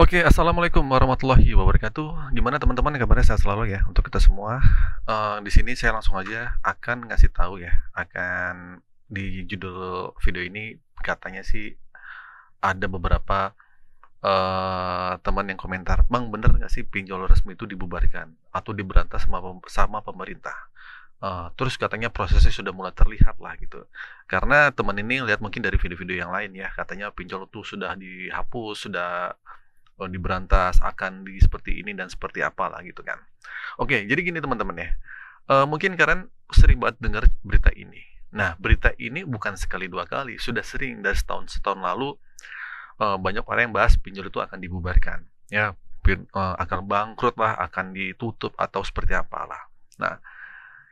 Oke, assalamualaikum warahmatullahi wabarakatuh. Gimana teman-teman kabarnya sehat selalu ya untuk kita semua. Di sini saya langsung aja akan ngasih tahu ya, di judul video ini katanya sih ada beberapa teman yang komentar, "Bang, bener nggak sih pinjol resmi itu dibubarkan atau diberantas sama pemerintah?" Terus katanya prosesnya sudah mulai terlihat lah gitu. Karena teman ini lihat mungkin dari video-video yang lain ya, katanya pinjol itu sudah dihapus, sudah diberantas, akan seperti ini dan seperti apalah gitu kan. Oke, jadi gini teman-teman ya, mungkin kalian sering banget dengar berita ini. Nah, berita ini bukan sekali dua kali, sudah sering dari setahun lalu, banyak orang yang bahas pinjol itu akan dibubarkan, ya, akan bangkrut lah, akan ditutup atau seperti apalah. Nah,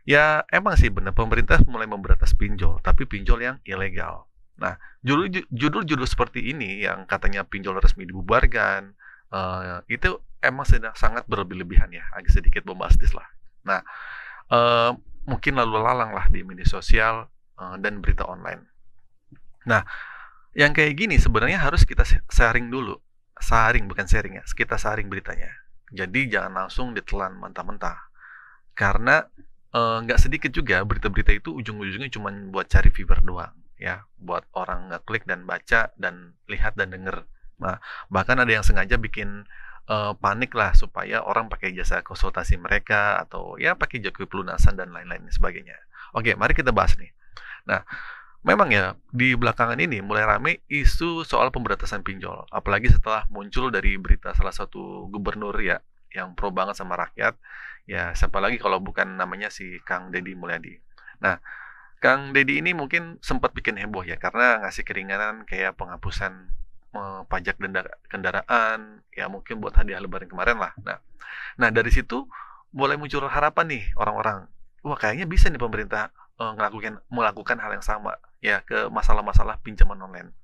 ya emang sih benar pemerintah mulai memberantas pinjol, tapi pinjol yang ilegal. Nah, judul-judul seperti ini yang katanya pinjol resmi dibubarkan, itu emang sangat berlebih-lebihan ya, agak sedikit bombastis lah. Nah, eee, mungkin lalu lalang lah di media sosial, dan berita online. Nah, yang kayak gini sebenarnya harus kita sharing dulu, saring bukan sharing ya, kita saring beritanya. Jadi jangan langsung ditelan mentah-mentah. Karena, nggak sedikit juga berita-berita itu ujung-ujungnya cuman buat cari viewer doang, ya, buat orang ngeklik dan baca dan lihat dan denger. Nah, bahkan ada yang sengaja bikin, panik lah supaya orang pakai jasa konsultasi mereka atau ya pakai joki pelunasan dan lain-lain sebagainya. Oke, mari kita bahas nih. Nah, memang ya di belakangan ini mulai rame isu soal pemberantasan pinjol, apalagi setelah muncul dari berita salah satu gubernur ya, yang pro banget sama rakyat, ya siapa lagi kalau bukan namanya si Kang Deddy Mulyadi. Nah, Kang Deddy ini mungkin sempat bikin heboh ya karena ngasih keringanan kayak penghapusan, pajak denda kendaraan, ya mungkin buat hadiah lebaran kemarin lah. Nah, dari situ mulai muncul harapan nih orang-orang, wah kayaknya bisa nih pemerintah, melakukan hal yang sama ya ke masalah-masalah pinjaman online.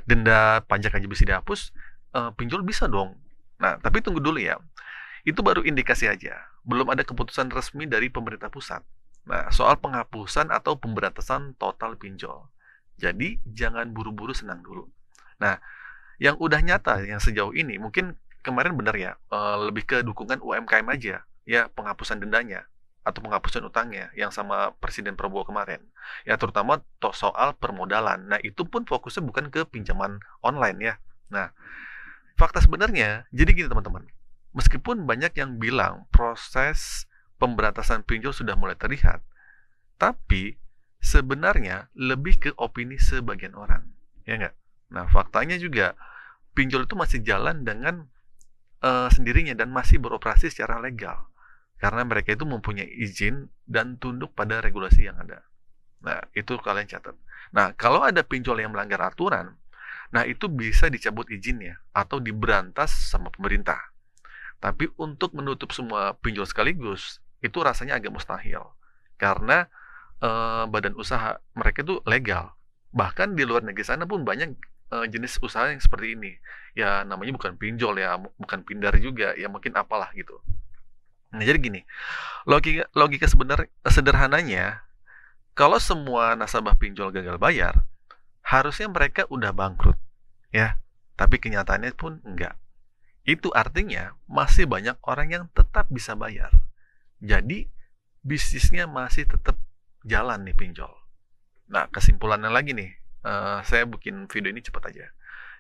Denda pajak aja bisa dihapus, pinjol bisa dong. Nah, tapi tunggu dulu ya, itu baru indikasi aja, belum ada keputusan resmi dari pemerintah pusat. Nah, soal penghapusan atau pemberantasan total pinjol. Jadi, jangan buru-buru senang dulu. Nah, yang udah nyata yang sejauh ini mungkin kemarin benar ya, lebih ke dukungan UMKM aja, ya penghapusan dendanya atau penghapusan utangnya yang sama Presiden Prabowo kemarin. Ya terutama soal permodalan. Nah, itu pun fokusnya bukan ke pinjaman online ya. Nah, fakta sebenarnya jadi gini teman-teman, meskipun banyak yang bilang proses pemberantasan pinjol sudah mulai terlihat, tapi sebenarnya lebih ke opini sebagian orang, ya nggak? Nah, faktanya juga pinjol itu masih jalan dengan sendirinya dan masih beroperasi secara legal. Karena mereka itu mempunyai izin dan tunduk pada regulasi yang ada. Nah, itu kalian catat. Nah, kalau ada pinjol yang melanggar aturan, nah itu bisa dicabut izinnya atau diberantas sama pemerintah. Tapi untuk menutup semua pinjol sekaligus, itu rasanya agak mustahil. Karena badan usaha mereka itu legal. Bahkan di luar negeri sana pun banyak jenis usaha yang seperti ini. Ya namanya bukan pinjol ya, bukan pindar juga, ya mungkin apalah gitu. Nah, jadi gini, logika logika sederhananya, kalau semua nasabah pinjol gagal bayar, harusnya mereka udah bangkrut, ya. Tapi kenyataannya pun enggak. Itu artinya masih banyak orang yang tetap bisa bayar. Jadi, bisnisnya masih tetap jalan nih pinjol. Nah, kesimpulannya lagi nih, saya bikin video ini cepat aja.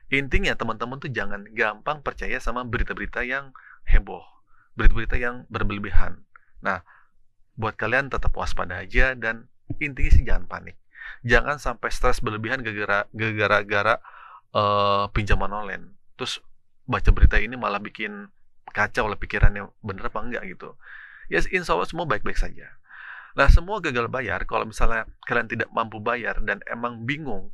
Intinya teman-teman tuh jangan gampang percaya sama berita-berita yang heboh, berita-berita yang berlebihan. Nah, buat kalian tetap waspada aja dan intinya sih jangan panik. Jangan sampai stres berlebihan gara-gara pinjaman online. Terus baca berita ini malah bikin kacau lah pikirannya bener apa enggak gitu. Ya insya Allah semua baik-baik saja. Nah, semua gagal bayar, kalau misalnya kalian tidak mampu bayar dan emang bingung,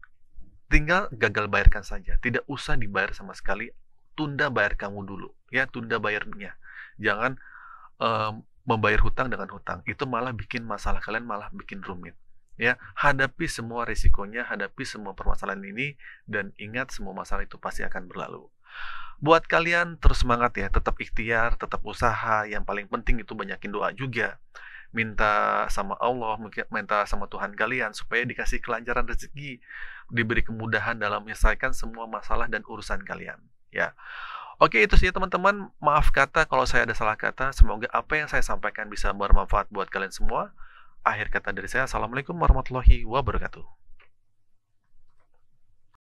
tinggal gagal bayarkan saja. Tidak usah dibayar sama sekali. Tunda bayar kamu dulu. Ya, tunda bayarnya. Jangan membayar hutang dengan hutang. Itu malah bikin masalah kalian malah bikin rumit. Ya, hadapi semua risikonya, hadapi semua permasalahan ini, dan ingat semua masalah itu pasti akan berlalu. Buat kalian terus semangat ya, tetap ikhtiar, tetap usaha. Yang paling penting itu banyakin doa juga. Minta sama Allah, minta sama Tuhan kalian supaya dikasih kelancaran rezeki, diberi kemudahan dalam menyelesaikan semua masalah dan urusan kalian. Ya, Oke, itu sih teman-teman. Maaf kata kalau saya ada salah kata. Semoga apa yang saya sampaikan bisa bermanfaat buat kalian semua. Akhir kata dari saya, assalamualaikum warahmatullahi wabarakatuh.